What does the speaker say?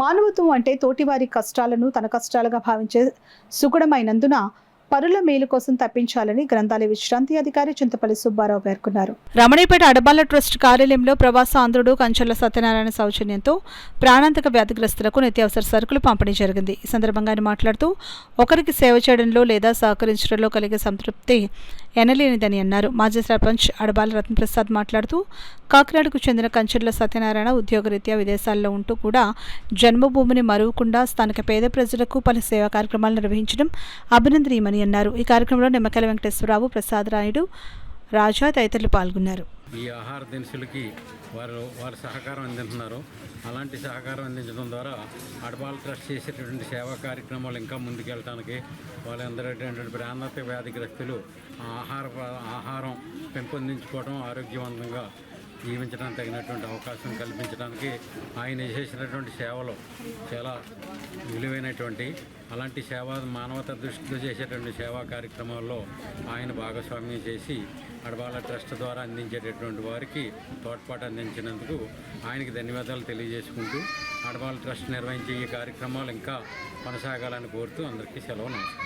మానవత్వం అంటే తోటివారి కష్టాలను తన కష్టాలుగా భావించే సుగుణమైనందున పరుల మేలు కోసం తప్పించాలని గ్రంథాలయ విశ్రాంతి అధికారి చింతపల్లి సుబ్బారావు పేర్కొన్నారు. రమణీపేట అడబాల ట్రస్ట్ కార్యాలయంలో ప్రవాస ఆంధ్రుడు కంచర్ల సత్యనారాయణ సౌజన్యంతో ప్రాణాంతక వ్యాధిగ్రస్తులకు నిత్యావసర సరుకులు పంపిణీ జరిగింది. ఈ సందర్భంగా ఆయన మాట్లాడుతూ ఒకరికి సేవ చేయడంలో లేదా సహకరించడంలో కలిగే సంతృప్తి ఎనలేనిదని అన్నారు. మాజీ సర్పంచ్ అడబాల రత్నప్రసాద్ మాట్లాడుతూ కాకినాడకు చెందిన కంచర్ల సత్యనారాయణ ఉద్యోగరీత్యా విదేశాల్లో ఉంటూ కూడా జన్మభూమిని మరువకుండా స్థానిక పేద ప్రజలకు పలు సేవా కార్యక్రమాలు నిర్వహించడం అభినందనీయమని అన్నారు. ఈ కార్యక్రమంలో నిమ్మకాయల వెంకటేశ్వరరావు, ప్రసాద్ రాయుడు, రాజా తదితరులు పాల్గొన్నారు. ఈ ఆహార దినుసులకి వారు సహకారం అందిస్తున్నారు. అలాంటి సహకారం అందించడం ద్వారా అడబాల ట్రస్ట్ చేసేటటువంటి సేవా కార్యక్రమాలు ఇంకా ముందుకెళ్ళడానికి వాళ్ళందరూ ప్రాణాంతక వ్యాధిగ్రస్తులు ఆహారం పెంపొందించుకోవడం, ఆరోగ్యవంతంగా జీవించడానికి తగినటువంటి అవకాశం కల్పించడానికి ఆయన చేసినటువంటి సేవలు చాలా విలువైనటువంటి అలాంటి మానవతా దృష్టితో చేసేటువంటి సేవా కార్యక్రమాల్లో ఆయన భాగస్వామ్యం చేసి అడబాల ట్రస్ట్ ద్వారా అందించేటటువంటి వారికి తోడ్పాటు అందించినందుకు ఆయనకి ధన్యవాదాలు తెలియజేసుకుంటూ అడబాల ట్రస్ట్ నిర్వహించే ఈ కార్యక్రమాలు ఇంకా కొనసాగాలని కోరుతూ అందరికీ సెలవు. నమస్కారం.